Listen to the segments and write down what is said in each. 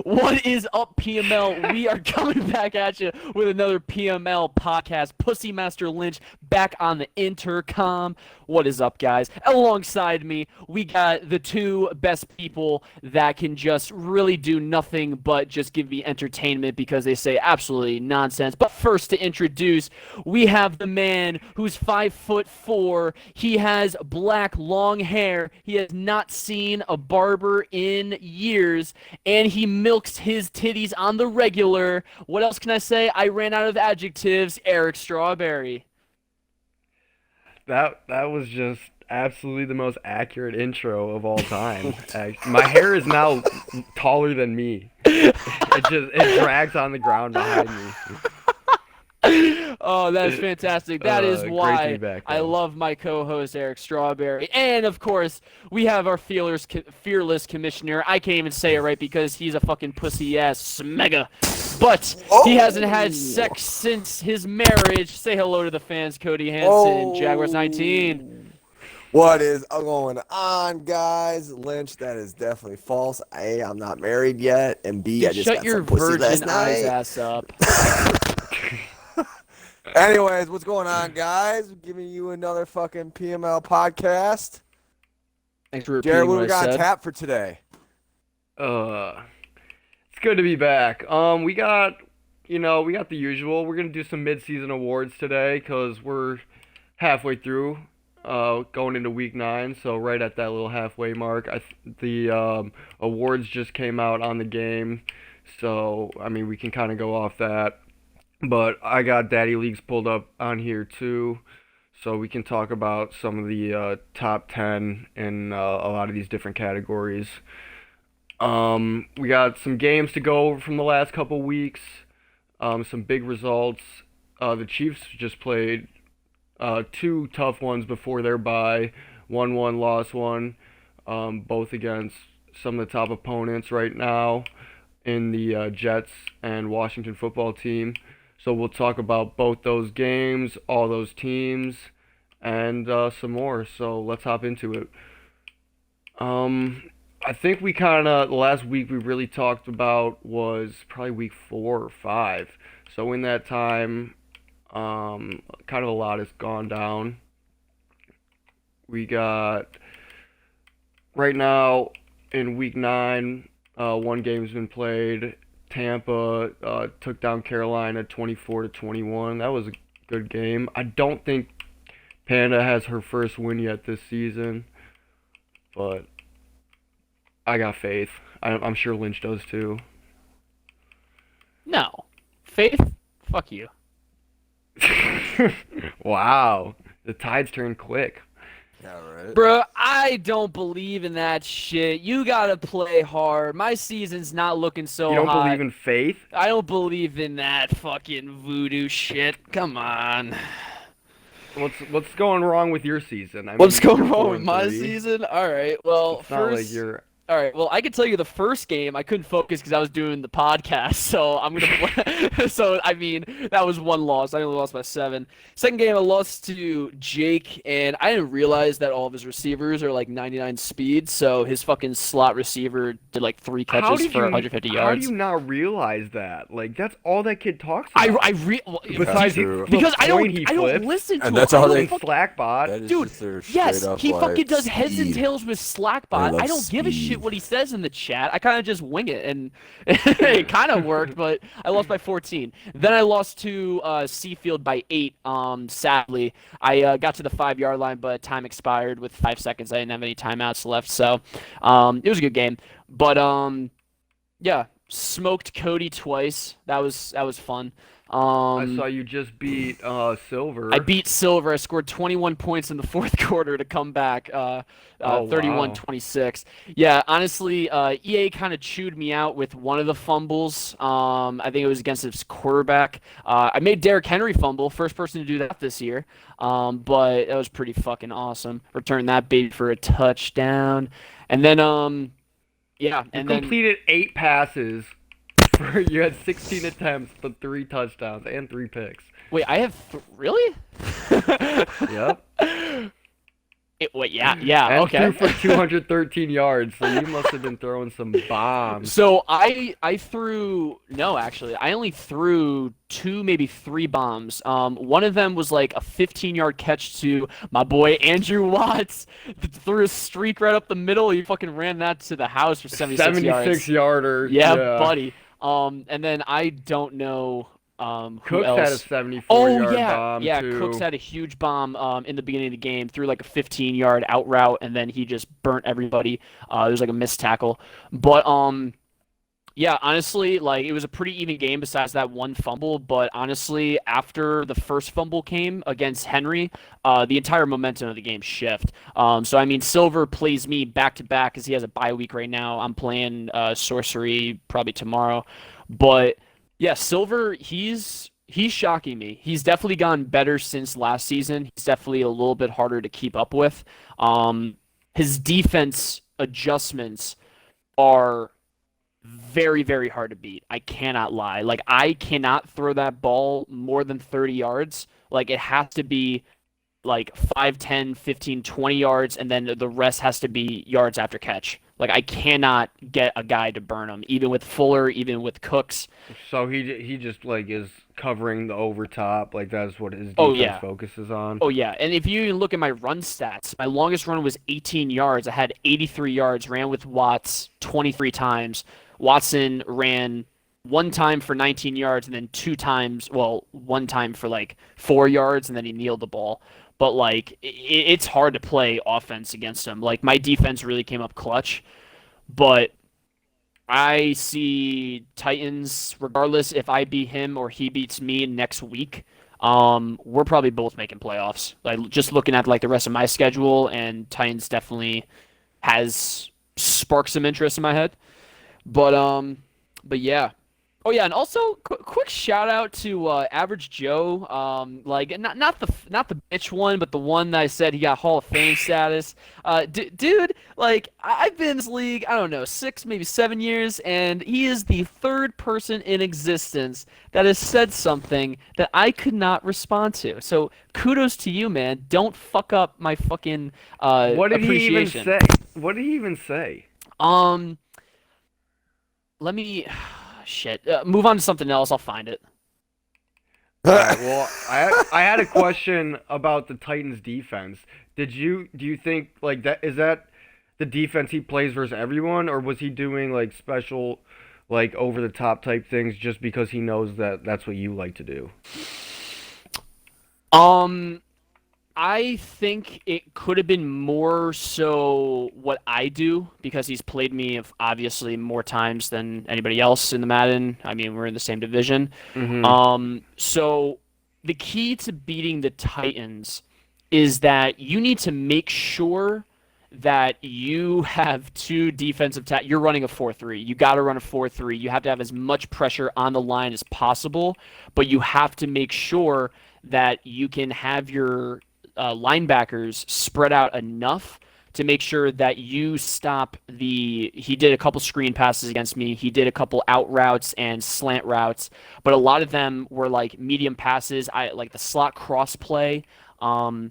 What is up, PML? We are coming back at you with another PML podcast. Pussy Master Lynch back on the intercom. What is up, guys? Alongside me, we got the two best people that can just really do nothing but just give me entertainment because they say absolutely nonsense. But first, to introduce, we have the man who's 5'4". He has black long hair. He has not seen a barber in years, and he milks his titties on the regular. What else can I say? I ran out of adjectives. Eric Strawberry. That was just absolutely the most accurate intro of all time. My hair is now taller than me. It drags on the ground behind me. Oh, that is fantastic. That is Great to why be back, I though. love my co-host Eric Strawberry. And of course, we have our fearless commissioner. I can't even say it right because he's a fucking pussy ass smega. But he hasn't had sex since his marriage. Say hello to the fans, Cody Hansen, Jaguars 19. What is going on, guys? Lynch, that is definitely false. A, I'm not married yet, and B, I just Shut got your some pussy last virgin eyes night. ass up. Anyways, what's going on, guys? Giving you another fucking PML podcast. Thanks for Jared, repeating what what we I got on said. tap for today? It's good to be back. We got the usual. We're gonna do some Midseason Awards today because we're halfway through, going into week 9. So right at that little halfway mark. The awards just came out on the game, so I mean we can kind of go off that. But I got Daddy Leagues pulled up on here too, so we can talk about some of the top 10 in a lot of these different categories. We got some games to go over from the last couple weeks, some big results. The Chiefs just played two tough ones before their bye, won one, lost one, both against some of the top opponents right now in the Jets and Washington football team. So we'll talk about both those games, all those teams, and some more. So let's hop into it. I think the last week we really talked about was probably week 4 or 5. So in that time, kind of a lot has gone down. We got, right now in week 9, one game's been played. Tampa took down Carolina 24-21. That was a good game. I don't think Panda has her first win yet this season, but I got faith. I'm sure Lynch does too. No. Faith? Fuck you. Wow, the tides turn quick. Yeah, right. Bro, I don't believe in that shit. You gotta play hard. My season's not looking so You don't hot. believe in faith? I don't believe in that fucking voodoo shit. Come on. What's going wrong with your season? I mean, What's going you're wrong 4 with and my 3. season? Alright, well, It's not like first... you're. Alright, well, I can tell you the first game, I couldn't focus because I was doing the podcast, so I'm gonna... so, I mean, that was one loss. I only lost by 7. Second game, I lost to Jake, and I didn't realize that all of his receivers are like 99 speed, so his fucking slot receiver did like 3 catches for 150 How yards. do you not realize that? Like that's all that kid talks about. Besides true. because I point he don't flips, listen to and him. that's I all don't they- fucking- Slackbot. That is Dude, just their yes, straight up, he fucking like, does heads and speed. tails with They Slackbot. love I don't give a shit speed. what he says in the chat. I kind of just wing it, and it kind of worked, but I lost by 14. Then I lost to Seafield by 8. Sadly, I got to the 5-yard line, but time expired with 5 seconds. I didn't have any timeouts left, so it was a good game. But yeah, smoked Cody twice. That was fun. I saw you just beat Silver. I beat Silver. I scored 21 points in the fourth quarter to come back, wow. 31-26. Yeah, honestly, EA kind of chewed me out with one of the fumbles. I think it was against his quarterback. I made Derrick Henry fumble, first person to do that this year. But that was pretty fucking awesome. Returned that baby for a touchdown. And then, yeah. You And then completed 8 passes. You had 16 attempts, but 3 touchdowns and 3 picks. wait, I have really? Yep. Yeah, And okay. threw for 213 yards, so you must have been throwing some bombs. So I threw no, actually I only threw two, maybe three bombs. One of them was like a 15-yard catch to my boy Andrew Watts. Threw a streak right up the middle. He fucking ran that to the house for 76 76 yards. yarder, Yeah, yeah. buddy. And then I don't know who Cooks had a else. 74 Oh yard yeah, bomb yeah. Cooks too. had a huge bomb in the beginning of the game, threw like a 15-yard out route, and then he just burnt everybody. There was like a missed tackle, but yeah, honestly, like it was a pretty even game besides that one fumble. But honestly, after the first fumble came against Henry, the entire momentum of the game shift. So I mean, Silver plays me back to back because he has a bye week right now. I'm playing Sorcery probably tomorrow, but yeah, Silver, he's shocking me. He's definitely gotten better since last season. He's definitely a little bit harder to keep up with. His defense adjustments are very, very hard to beat. I cannot lie. Like, I cannot throw that ball more than 30 yards. Like, it has to be like 5, 10, 15, 20 yards, and then the rest has to be yards after catch. Like, I cannot get a guy to burn him, even with Fuller, even with Cooks. So he just like is covering the over top, like that's what his Oh, defense yeah. focuses on. Oh, yeah. And if you even look at my run stats, my longest run was 18 yards. I had 83 yards, ran with Watts 23 times. Watson ran one time for 19 yards and then two times, well, one time for like 4 yards and then he kneeled the ball. But like it's hard to play offense against him. Like my defense really came up clutch, but I see Titans regardless if I beat him or he beats me next week. We're probably both making playoffs. Like just looking at like the rest of my schedule and Titans definitely has sparked some interest in my head. But yeah. Oh yeah, and also quick shout out to Average Joe. Like not the bitch one, but the one that I said he got Hall of Fame status. Dude, like I've been in this league, I don't know, 6 maybe 7 years, and he is the third person in existence that has said something that I could not respond to. So kudos to you, man. Don't fuck up my fucking What did he even appreciation. say? What did he even say? Um. Let me shit. Move on to something else. I'll find it. All right, well, I had a question about the Titans defense. Do you think like that is that the defense he plays versus everyone, or was he doing like special, like over the top type things just because he knows that that's what you like to do? Um, I think it could have been more so what I do because he's played me obviously more times than anybody else in the Madden. I mean, we're in the same division. Mm-hmm. So the key to beating the Titans is that you need to make sure that you have two defensive you're running a 4-3. You got to run a 4-3. You have to have as much pressure on the line as possible, but you have to make sure that you can have your linebackers spread out enough to make sure that you stop he did a couple screen passes against me. He did a couple out routes and slant routes, but a lot of them were like medium passes. I like the slot cross play, and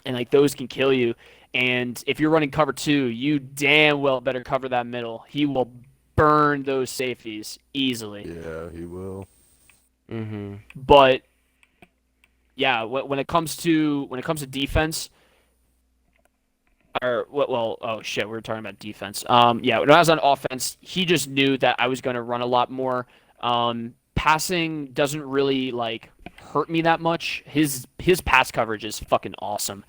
like those can kill you. And if you're running cover 2, you damn well better cover that middle. He will burn those safeties easily. Yeah, he will. Mm-hmm. But yeah, when it comes to defense, or well, oh shit, we were talking about defense. Yeah, when I was on offense, he just knew that I was going to run a lot more. Passing doesn't really like hurt me that much. His pass coverage is fucking awesome.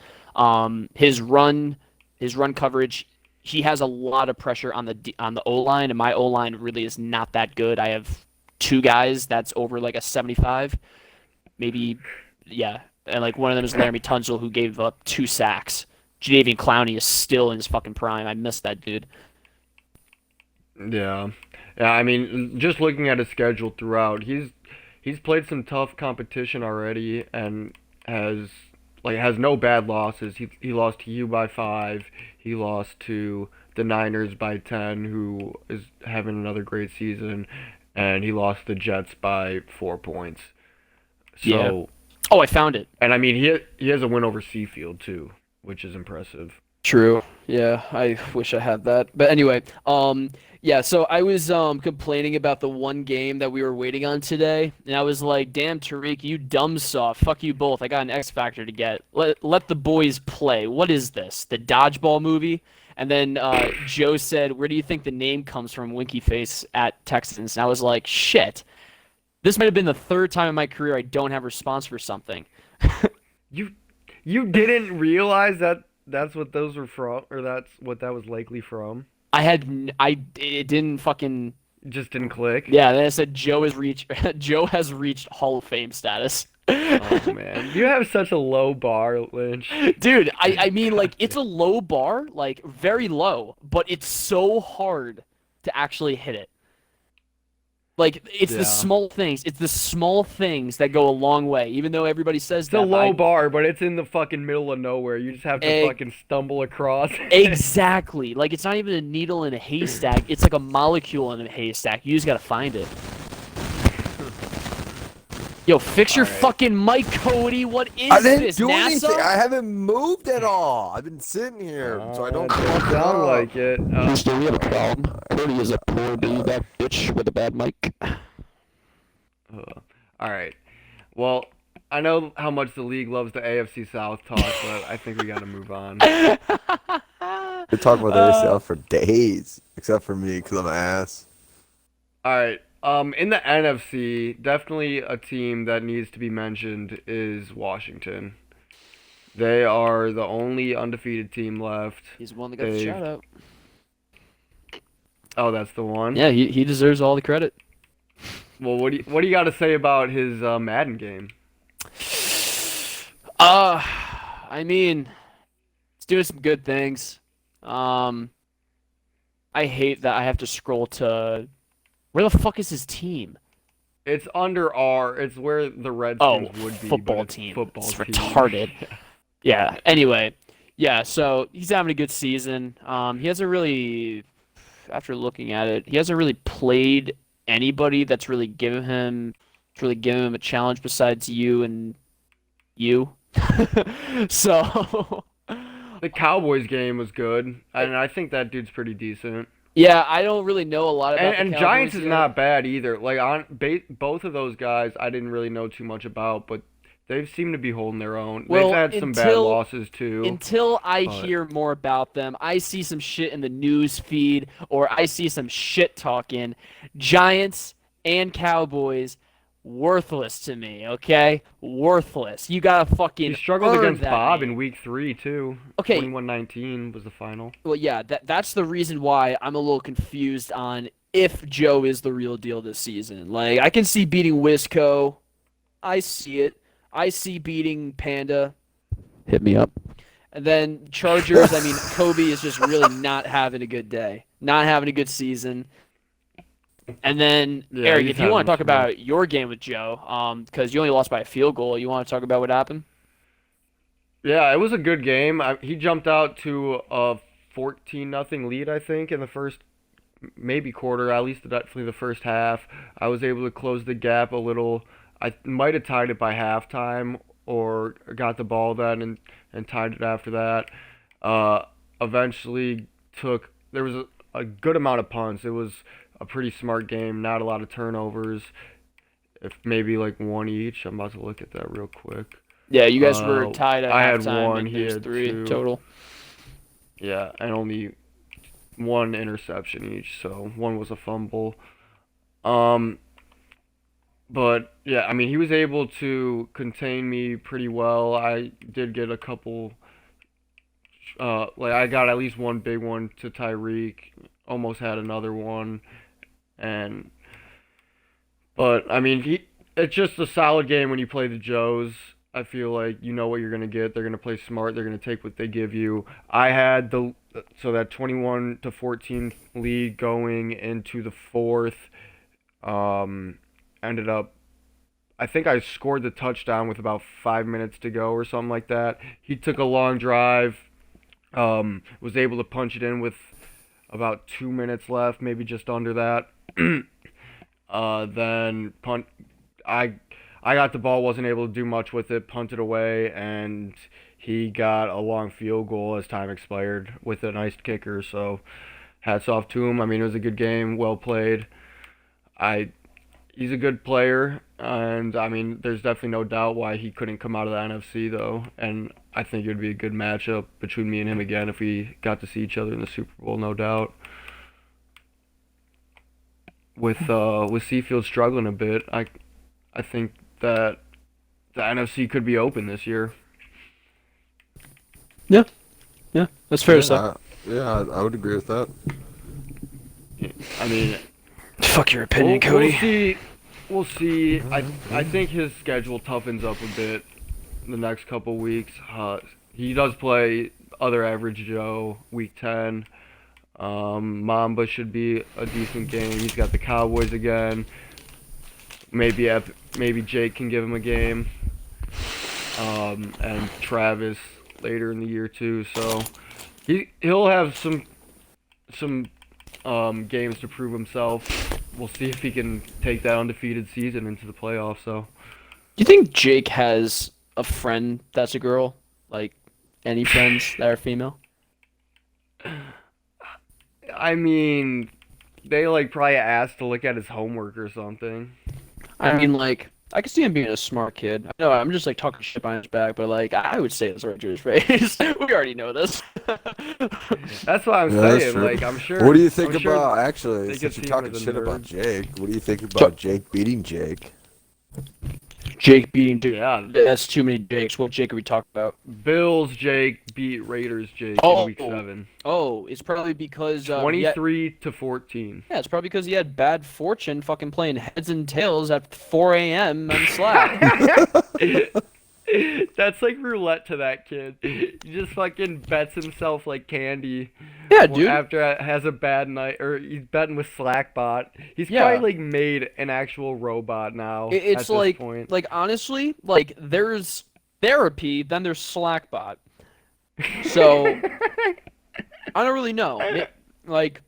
His run coverage, he has a lot of pressure on the O line, and my O line really is not that good. I have two guys that's over like a 75, maybe. Yeah, and like one of them is Laramie Tunzel, who gave up 2 sacks. Jadeveon Clowney is still in his fucking prime. I miss that dude. Yeah, yeah. I mean, just looking at his schedule throughout, he's played some tough competition already, and has no bad losses. He lost to you by 5. He lost to the Niners by 10, who is having another great season, and he lost the Jets by 4 points. So. Yeah. Oh, I found it. And I mean, he has a win over Seafield too. which is impressive. True. Yeah, I wish I had that. But anyway, yeah, so I was complaining about the one game that we were waiting on today, and I was like, "Damn, Tariq, you dumb soft. Fuck you both. I got an X Factor to get. Let the boys play. What is this? The dodgeball movie?" And then Joe said, "Where do you think the name comes from?" Winky face at Texans. And I was like, "Shit. This might have been the third time in my career I don't have a response for something." You you didn't realize that that's what those were from, or that's what that was likely from? It didn't fucking. Just didn't click? Yeah, then it said Joe has reached Hall of Fame status. Oh, man. You have such a low bar, Lynch. Dude, I mean like it's a low bar, like very low, but it's so hard to actually hit it. Like it's the Yeah. small things. It's the small things that go a long way, even though everybody says It's a that. low bar, but it's in the fucking middle of nowhere. You just have to Egg- fucking stumble across. Exactly. Like it's not even a needle in a haystack. It's like a molecule in a haystack. You just gotta find it. Yo, fix your Alright. fucking mic, Cody. What is I didn't this, do NASA? anything. I haven't moved at all. I've been sitting here, so I don't Doesn't fuck sound up. like it. Houston, we have a problem. Cody is a poor back bitch with a bad mic. All right. Well, I know how much the league loves the AFC South talk, but I think we got to move on. They talk about their stuff for days, except for me, because I'm an ass. All right. In the NFC, definitely a team that needs to be mentioned is Washington. They are the only undefeated team left. He's the one that got the They've- shout out. Oh, that's the one. Yeah, he deserves all the credit. Well, what do you got to say about his Madden game? I mean, it's doing some good things. I hate that I have to scroll to where the fuck is his team? It's under R. It's where the Redskins would be. Football but it's team. Football It's team. retarded. Yeah. Anyway, yeah. So he's having a good season. He hasn't really, after looking at it, he hasn't really played anybody that's really given him a challenge besides you and you. So The Cowboys game was good, and I think that dude's pretty decent. yeah, I don't really know a lot about And the Giants Cowboys is yet. not bad either. Like both of those guys, I didn't really know too much about, but they seem to be holding their own. Well, They've had some bad until- losses too. Until I but- hear more about them, I see some shit in the news feed or I see some shit talking. Giants and Cowboys, worthless to me, okay? Worthless. You gotta fucking He struggled earn against that Bob name. in week 3 too. Okay. 21-19 was the final. Well, yeah, that's the reason why I'm a little confused on if Joe is the real deal this season. Like, I can see beating Wisco. I see it. I see beating Panda. Hit me up. And then Chargers, I mean, Kobe is just really not having a good day. Not having a good season. And then, Yeah, Eric, he's if you want having to talk some- about your game with Joe, because you only lost by a field goal, you want to talk about what happened? Yeah, it was a good game. He jumped out to a 14-0 lead, I think, in the first maybe quarter, at least definitely the first half. I was able to close the gap a little. I might have tied it by halftime or got the ball then and tied it after that. Eventually there was a good amount of punts. It was a pretty smart game, not a lot of turnovers. If maybe like one each. I'm about to look at that real quick. Yeah, you guys were tied at I had halftime, one, and he there's had 3 2. total. Yeah, and only one interception each, so one was a fumble. But yeah, I mean, he was able to contain me pretty well. I did get a couple, like I got at least one big one to Tyreek, almost had another one, but I mean, it's just a solid game when you play the Joes. I feel like you know what you're gonna get. They're gonna play smart. They're gonna take what they give you. I had that 21-14 lead going into the fourth. Ended up, I think I scored the touchdown with about 5 minutes to go or something like that. He took a long drive. Was able to punch it in with about 2 minutes left, maybe just under that. Then I got the ball, wasn't able to do much with it, punted away, and he got a long field goal as time expired with a nice kicker. So hats off to him. I mean, it was a good game, well played. He's a good player, and I mean, there's definitely no doubt why he couldn't come out of the NFC though. And I think it would be a good matchup between me and him again if we got to see each other in the Super Bowl, no doubt. With Seafield struggling a bit, I think that the NFC could be open this year. Yeah, that's fair to say. Yeah, I would agree with that. I mean, Fuck your opinion, we'll Cody. see. We'll see. I think his schedule toughens up a bit in the next couple weeks. He does play other average Joe week 10. Mamba should be a decent game. He's got the Cowboys again. Maybe Jake can give him a game. And Travis later in the year too. So he'll have some games to prove himself. We'll see if he can take that undefeated season into the playoffs. So, Do you think Jake has a friend that's a girl? Like, any friends that are female? I mean, they probably asked to look at his homework or something. I mean, like, I can see him being a smart kid. I know I'm just like talking shit behind his back, but like, I would say this right to his face. We already know this. That's what I'm Yeah, that's saying. true. Like, I'm sure. What do you think I'm sure about they actually? could Since see you're him talking as a shit about nerd. Jake, what do you think about Jake beating Jake? Jake beating Duke. Yeah. That's too many Jakes. What Jake are we talking about? Bills Jake beat Raiders Jake Oh. in week 7. Oh, it's probably because 23-14. yeah, it's probably because he had bad fortune fucking playing heads and tails at 4 a.m. on Slack. That's like roulette to that kid. He just fucking bets himself like candy. Yeah, dude. After it has a bad night, or he's betting with Slackbot. He's Yeah. probably like made an actual robot now. It's at like, this point. like honestly, like there's therapy, then there's Slackbot. So I don't really know. Like,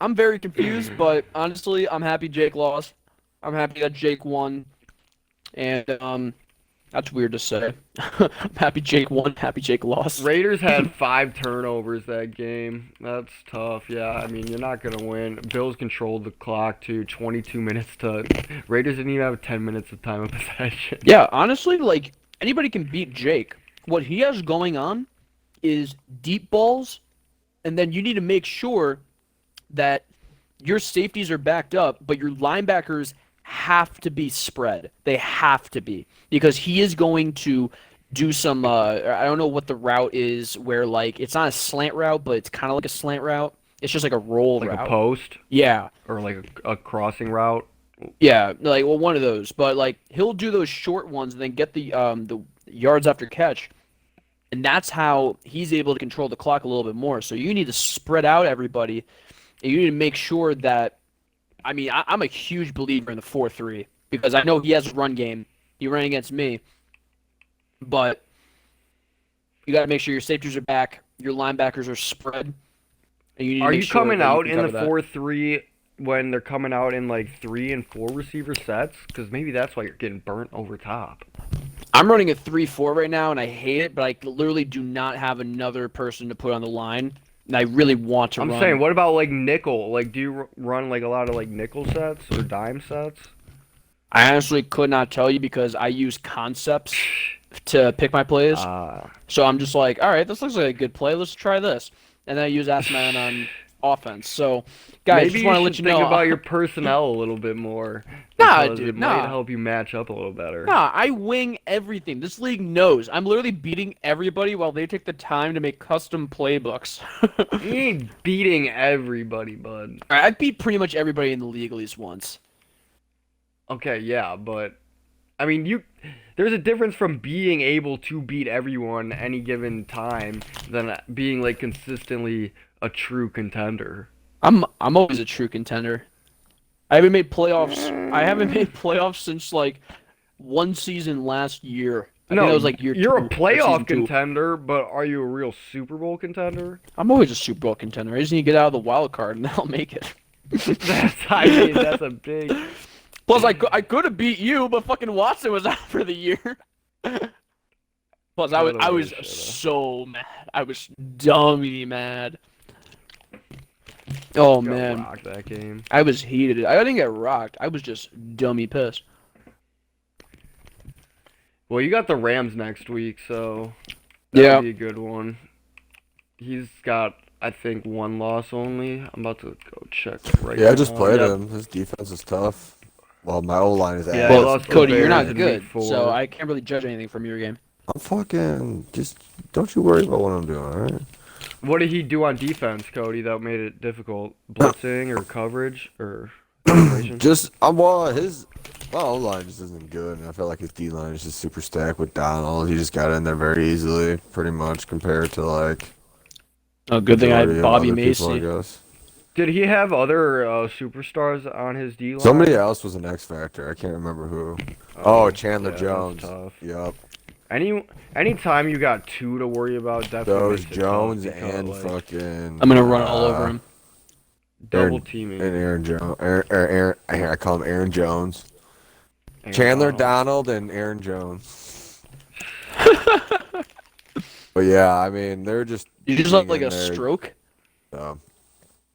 I'm very confused, but honestly, I'm happy Jake lost. I'm happy that Jake won, and that's weird to say. I'm happy Jake won, happy Jake lost. Raiders had 5 turnovers that game. That's tough. Yeah, I mean, you're not going to win. Bills controlled the clock to 22 minutes to... Raiders didn't even have 10 minutes of time of possession. Yeah, honestly, like, anybody can beat Jake. What he has going on is deep balls, and then you need to make sure that your safeties are backed up, but your linebackers have to be spread. They have to be. Because he is going to do some, I don't know what the route is, where, like, it's not a slant route, but it's kind of like a slant route. It's just like a roll Like route. a post? Yeah. Or like a crossing route? Yeah, like, well, one of those. But, like, he'll do those short ones and then get the yards after catch. And that's how he's able to control the clock a little bit more. So you need to spread out everybody. And you need to make sure that, I mean, I'm a huge believer in the 4-3 because I know he has a run game. He ran against me. But you got to make sure your safeties are back, your linebackers are spread. And you need to Are make you sure coming that you out can in the cover that. 4-3 when they're coming out in like 3 and 4 receiver sets? Because maybe that's why you're getting burnt over top. I'm running a 3-4 right now, and I hate it, but I literally do not have another person to put on the line. And I really want to I'm run. saying, what about like nickel? Like, do you run like a lot of like nickel sets or dime sets? I honestly could not tell you because I use concepts to pick my plays. So I'm just like, all right, this looks like a good play. Let's try this. And then I use Assman on offense. So, guys, maybe just want to you let should you know. think about your personnel a little bit more. Nah, because dude, it might nah. help you match up a little better. Nah, I wing everything. This league knows. I'm literally beating everybody while they take the time to make custom playbooks. You ain't beating everybody, bud. I beat pretty much everybody in the league at least once. Okay, yeah, but I mean, there's a difference from being able to beat everyone any given time than being like consistently a true contender. I'm always a true contender. I haven't made playoffs. I haven't made playoffs since like one season last year. I think that was like year you're two, a or playoff season two. contender, but are you a real Super Bowl contender? I'm always a Super Bowl contender. I just need to get out of the wild card and then I'll make it. That's a big. Plus, I could have beat you, but fucking Watson was out for the year. Plus, Shoulda, I woulda, was shoulda. so mad. I was dummy mad. Oh Got man, rocked that game. I was heated. I didn't get rocked. I was just dummy pissed. Well, you got the Rams next week, so that'll Yeah. be a good one. He's got, I think, one loss only. I'm about to go check right now. Yeah, I just played Yep. him. His defense is tough. Well, my O-line is Yeah, ass. he Well, lost to the Cody, you're Bears not in good, week so 4. I can't really judge anything from your game. I'm fucking just. Don't you worry about what I'm doing, all right? What did he do on defense, Cody, that made it difficult? Blitzing or coverage or separation? My O-line just isn't good, and I feel like his D-line is just super stacked with Donald. He just got in there very easily, pretty much, compared to, like, Oh, good thing I majority had of Bobby other people, I Macy. guess. Did he have other superstars on his D line? Somebody else was an X Factor. I can't remember who. Oh, Chandler yeah, Jones. That's tough. Yup. Anytime you got 2 to worry about, definitely Those makes it Jones tough because, and like, fucking. I'm gonna run all over him. double teaming. And Aaron Jones. I call him Aaron Jones. Aaron Chandler Donald. Donald and Aaron Jones. But yeah, I mean, they're just. You just have like being a in there, stroke.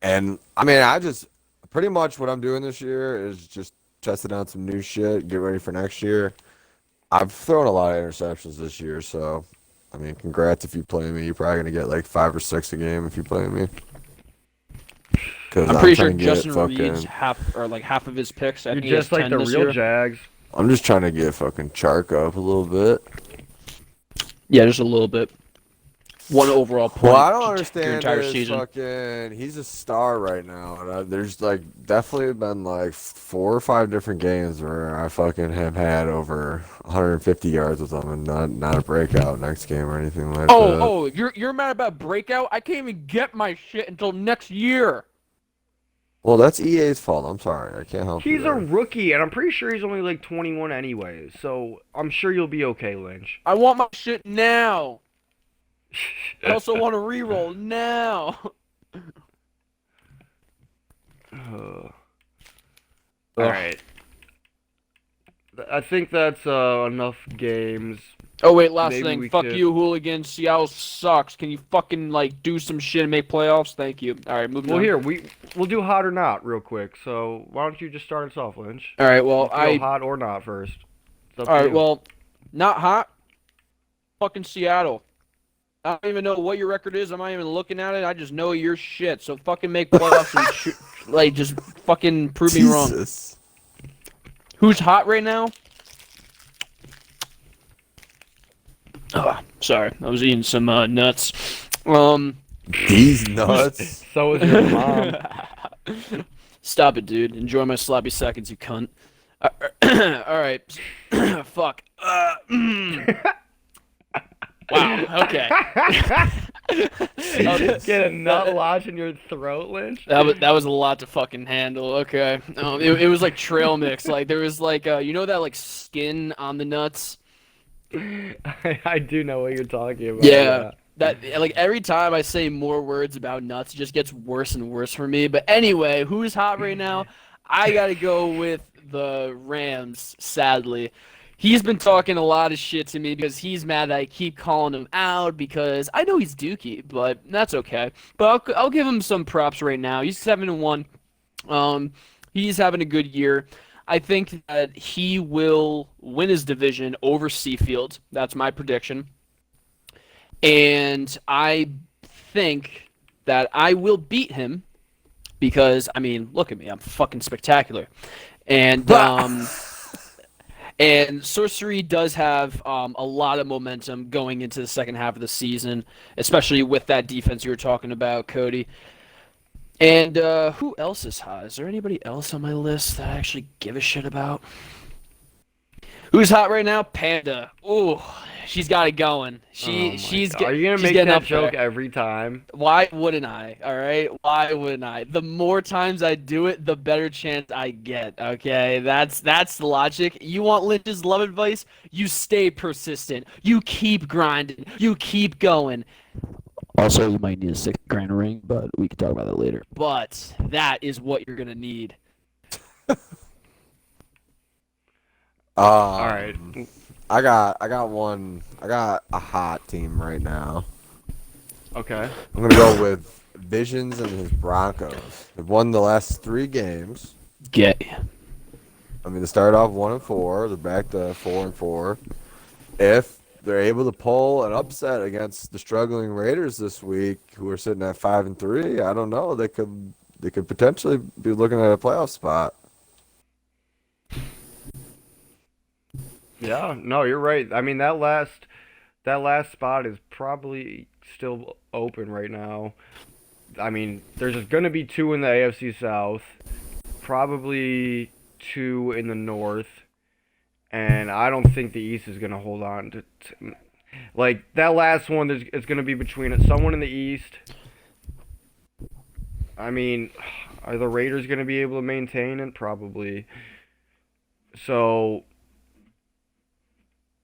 And I mean, I just pretty much what I'm doing this year is just testing out some new shit, get ready for next year. I've thrown a lot of interceptions this year, so I mean, congrats if you play me. You're probably gonna get like 5 or 6 a game if you play me. Cause I'm pretty sure trying to get Justin Reed's half of his picks. I You're think he has just like 10 the this real year. Jags. I'm just trying to get fucking Chark up a little bit. Yeah, just a little bit. One overall point. Well, I don't your understand entire his season. fucking. He's a star right now, and there's like definitely been like 4 or 5 different games where I fucking have had over 150 yards with him, and not a breakout next game or anything like that. Oh, you're mad about breakout? I can't even get my shit until next year. Well, that's EA's fault. I'm sorry, I can't help you He's a there. rookie, and I'm pretty sure he's only like 21 anyways. So I'm sure you'll be okay, Lynch. I want my shit now. I also want to reroll now. All right. I think that's enough games. Oh wait, last Maybe thing. we Fuck could- you, hooligans. Seattle sucks. Can you fucking like do some shit and make playoffs? Thank you. All right, moving Well, on. here we'll do hot or not real quick. So why don't you just start us off, Lynch? All right. Well, Let's go hot or not first. It's up All to right. you. Well, not hot. Fucking Seattle. I don't even know what your record is. I'm not even looking at it. I just know you're shit. So fucking make playoffs and just fucking prove me wrong. Jesus. Who's hot right now? Oh, sorry. I was eating some nuts. These nuts. So is your mom. Stop it, dude. Enjoy my sloppy seconds, you cunt. All right. Fuck. Wow. Okay. Get a nut lodge in your throat, Lynch. That was a lot to fucking handle. Okay. It was like trail mix. Like there was like you know that like skin on the nuts. I do know what you're talking about. Yeah. That like every time I say more words about nuts, it just gets worse and worse for me. But anyway, who's hot right now? I gotta go with the Rams. Sadly, he's been talking a lot of shit to me because he's mad that I keep calling him out because I know he's dookie, but that's okay. But I'll give him some props right now. He's 7-1. He's having a good year. I think that he will win his division over Seafield. That's my prediction. And I think that I will beat him because, I mean, look at me. I'm fucking spectacular. And and Sorcery does have a lot of momentum going into the second half of the season, especially with that defense you were talking about, Cody. And who else is hot? Is there anybody else on my list that I actually give a shit about? Who's hot right now? Panda. Ooh, she's got it going. She's Are you gonna she's make getting that up joke there. every time? Why wouldn't I? All right. Why wouldn't I? The more times I do it, the better chance I get. Okay. That's the logic. You want Lynch's love advice? You stay persistent. You keep grinding. You keep going. Also, you might need a $6,000 ring, but we can talk about that later. But that is what you're gonna need. All right. I got a hot team right now. Okay. I'm gonna go with Visions and his Broncos. They've won the last 3 games. Gay. I mean, they started off 1-4. They're back to 4-4. If they're able to pull an upset against the struggling Raiders this week, who are sitting at 5-3, I don't know. They could potentially be looking at a playoff spot. Yeah, no, you're right. I mean, that last spot is probably still open right now. I mean, there's going to be 2 in the AFC South, probably 2 in the North, and I don't think the East is going to hold on to like that last one. It's going to be between someone in the East. I mean, are the Raiders going to be able to maintain it? Probably. So,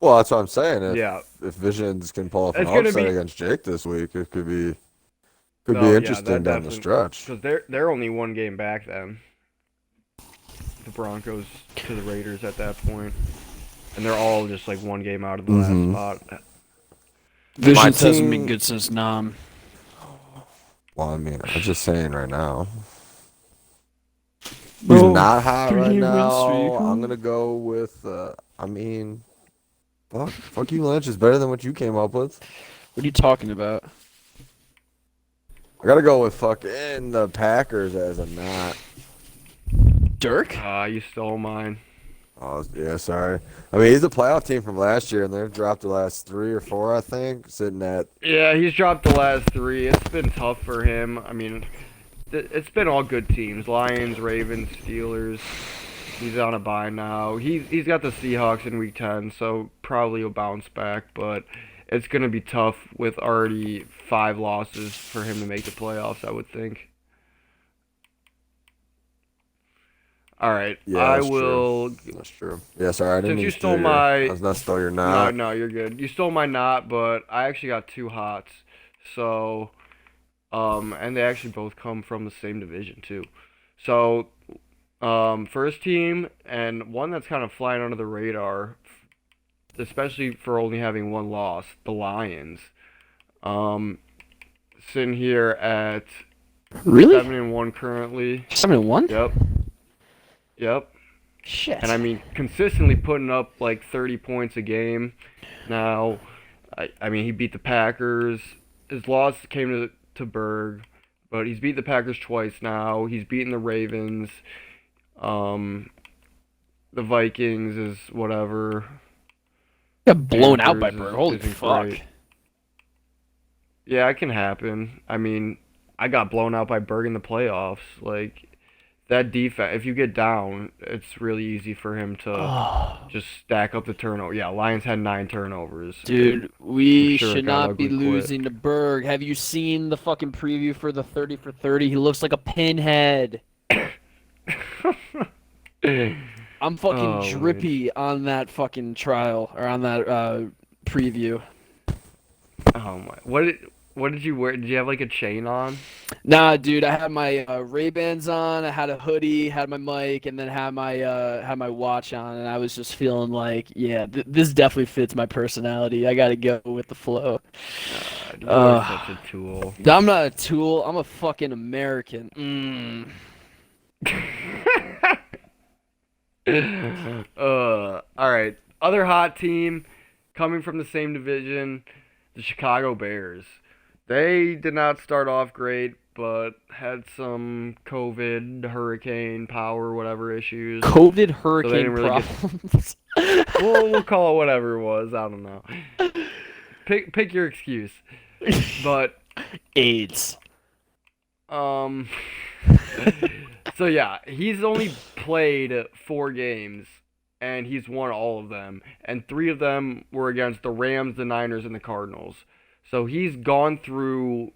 Well, that's what I'm saying. yeah. If Visions can pull off an It's going to upset be against Jake this week, it could be Oh yeah, interesting that down the definitely stretch. because they're only 1 game back then. The Broncos to the Raiders at that point, and they're all just like 1 game out of the Mm-hmm. last spot. Visions hasn't been team- good since Nam. Well, I mean, I'm just saying right now. He's Bro, not hot right 3-win now. streak, huh? I'm gonna go with. I mean, fuck you, Lynch is better than what you came up with. What are you talking about? I gotta go with fucking the Packers as a not. Dirk? You stole mine. Oh yeah, sorry. I mean, he's a playoff team from last year, and they've dropped the last 3 or 4, I think, sitting at. Yeah, he's dropped the last 3. It's been tough for him. I mean, it's been all good teams: Lions, Ravens, Steelers. He's on a bye now. He's got the Seahawks in Week 10, so probably he'll bounce back, but it's gonna be tough with already 5 losses for him to make the playoffs, I would think. All right, Yeah, I that's will. true. That's true. Yeah, sorry, I didn't Since mean you to stole steal my- I was not steal your No, knot. no, you're good. You stole my knot, but I actually got 2 hots. So, and they actually both come from the same division too. So, first team and one that's kind of flying under the radar, especially for only having 1 loss, the Lions. Sitting here at Really? 7-1 currently. 7-1? Yep. Shit. And I mean, consistently putting up like 30 points a game. Now, I mean, he beat the Packers. His loss came to Berg, but he's beat the Packers twice now. He's beaten the Ravens. The Vikings is whatever. Got blown out by Panthers Bird. Holy isn't fuck. great. Yeah, it can happen. I mean, I got blown out by Berg in the playoffs. Like, that defense, if you get down, it's really easy for him to Oh, just stack up the turnover. Yeah, Lions had 9 turnovers. dude, we I'm sure it should got not be ugly quick. losing to Berg. Have you seen the fucking preview for the 30 for 30? He looks like a pinhead. I'm fucking Oh, drippy on that fucking trial or on that preview. Oh my! What did you wear? Did you have like a chain on? Nah, dude, I had my Ray-Bans on, I had a hoodie, had my mic, and then had my watch on, and I was just feeling like, yeah, this definitely fits my personality. I gotta go with the flow. You are such a tool. I'm not a tool. I'm a fucking American. All right. Other hot team coming from the same division, the Chicago Bears. They did not start off great, but had some COVID, hurricane, power, whatever issues. COVID hurricane didn't really get- problems. We'll call it whatever it was. I don't know. Pick your excuse. But AIDS. so yeah, he's only played 4 games and he's won all of them, and 3 of them were against the Rams, the Niners, and the Cardinals. So he's gone through.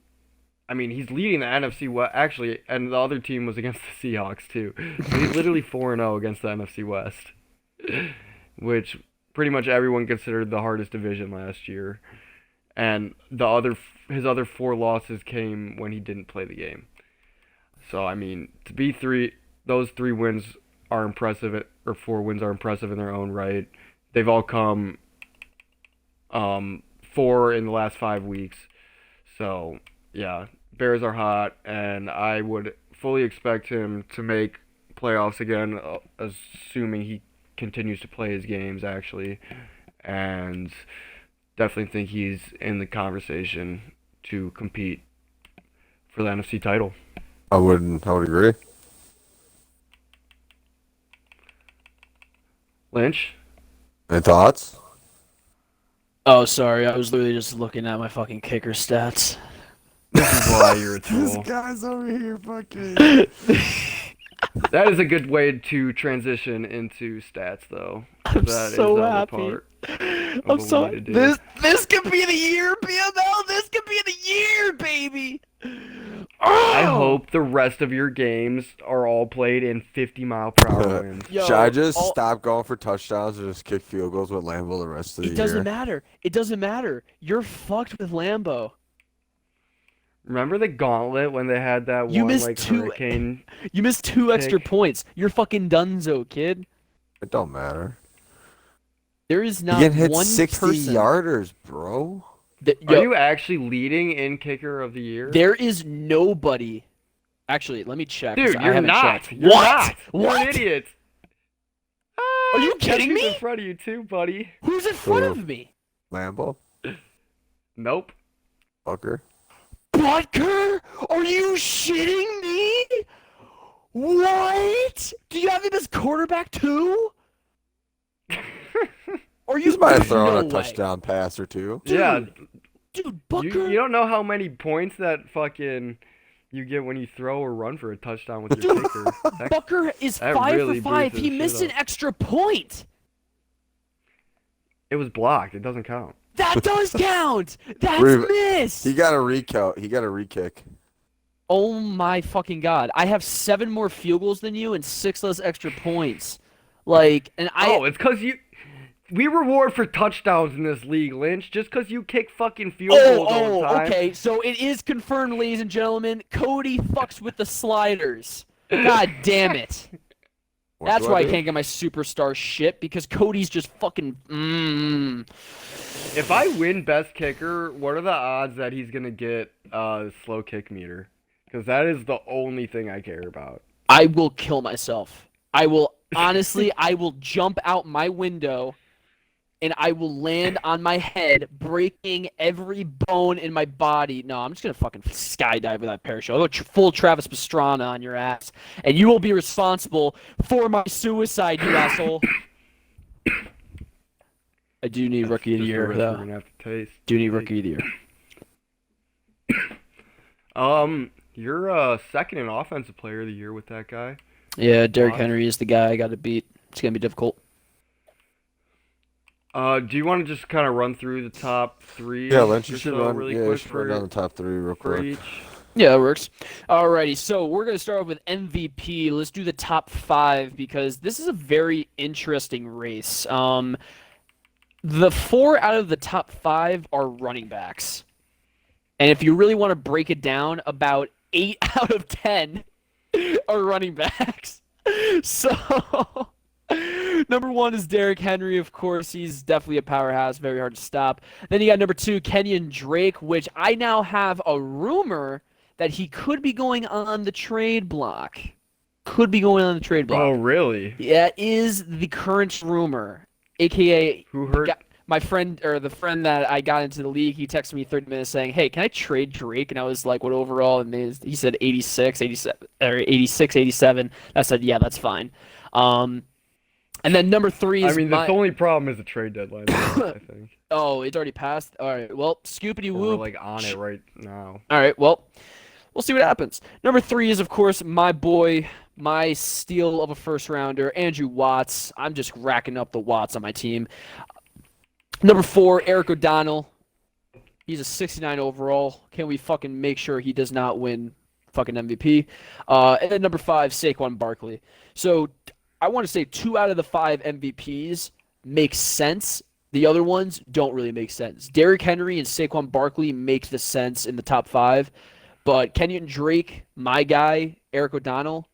I mean, he's leading the NFC West actually, and the other team was against the Seahawks too. So he's literally 4-0 against the NFC West, which pretty much everyone considered the hardest division last year. And his other 4 losses came when he didn't play the game. So I mean, to be those 3 wins are impressive, or 4 wins are impressive in their own right. They've all come 4 in the last 5 weeks. So, yeah, Bears are hot, and I would fully expect him to make playoffs again, assuming he continues to play his games, actually. And definitely think he's in the conversation to compete for the NFC title. I would agree. Lynch? Any thoughts? Oh, sorry. I was literally just looking at my fucking kicker stats. This is why you're a This tool. guy's over here fucking. That is a good way to transition into stats, though. I'm That so the other happy. part of I'm what we so need to do. this could be the year, PML. This could be the year, baby. I Oh! hope the rest of your games are all played in 50-mile-per-hour winds. Yo, Should I just all- stop going for touchdowns and just kick field goals with Lambeau the rest of the It year? doesn't matter. It doesn't matter. You're fucked with Lambeau. Remember the gauntlet when they had that You one missed like 2 hurricane? You missed 2 extra Kick. points. You're fucking dunzo, kid. It don't matter. There is You not can hit one 60 person. yarders, bro. Are you actually leading in kicker of the year? There is nobody. Actually, let me check. 'cause Dude, I you're haven't not. checked. You're What? not. You're What? an idiot. Are you Guess kidding who's me? in front of you too, buddy? Who's in front Who? of me? Lambeau? Nope. Fucker. Butker? Are you shitting me? What? Do you have him as quarterback too? Are you? He's might have thrown no a way. touchdown pass or two. Dude, Yeah. Dude, Butker. You don't know how many points that fucking you get when you throw or run for a touchdown with your kicker. That- Butker is that 5 really for 5. boosts He his missed shit an up. extra point. It was blocked. It doesn't count. That does count. That's Re- missed. He got a recount. He got a re-kick. Oh my fucking god! I have 7 more field goals than you and 6 less extra points. Like, and Oh, it's because you. We reward for touchdowns in this league, Lynch. Just because you kick fucking field goals all the time. Okay. So it is confirmed, ladies and gentlemen. Cody fucks with the sliders. God damn it. What That's do why I do? can't get my superstar shit because Cody's just fucking. If I win best kicker, what are the odds that he's gonna get a slow kick meter? Because that is the only thing I care about. I will kill myself. I will honestly. I will jump out my window. And I will land on my head, breaking every bone in my body. No, I'm just gonna fucking skydive with that parachute. I'll go full Travis Pastrana on your ass, and you will be responsible for my suicide, you asshole. I do need rookie of the Just a year, risk we're though. gonna have to taste. Do need rookie of the year. You're second in offensive player of the year with that guy. Yeah, Derrick Watch. Henry is the guy I got to beat. It's gonna be difficult. Do you want to just kind of run through the top 3? Yeah, Lynch, you or should so run. really Yeah, you quick should run down the top 3 real for quick. each. Yeah, that works. Alrighty, so we're going to start off with MVP. Let's do the top 5 because this is a very interesting race. The 4 out of the top 5 are running backs. And if you really want to break it down, about 8 out of 10 are running backs. So, number 1 is Derrick Henry, of course. He's definitely a powerhouse, very hard to stop. Then you got number 2, Kenyon Drake, which I now have a rumor that he could be going on the trade block. Could be going on the trade block. Oh, really? Yeah, is the current rumor, aka Who hurt? my friend or the friend that I got into the league. He texted me 30 minutes saying, "Hey, can I trade Drake?" And I was like, "What overall?" And he said 86, 87, or 86, 87. I said, "Yeah, that's fine." And then number 3 is I mean, the only problem is the trade deadline, I think. Oh, it's already passed. All right, well, scoopity We're whoop. like on it right now. All right, well, we'll see what happens. Number 3 is, of course, my boy, my steal of a first rounder, Andrew Watts. I'm just racking up the Watts on my team. Number 4, Eric O'Donnell. He's a 69 overall. Can we fucking make sure he does not win fucking MVP? And then number 5, Saquon Barkley. So I want to say 2 out of the 5 MVPs make sense. The other ones don't really make sense. Derrick Henry and Saquon Barkley make the sense in the top 5. But Kenyon Drake, my guy, Eric O'Donnell,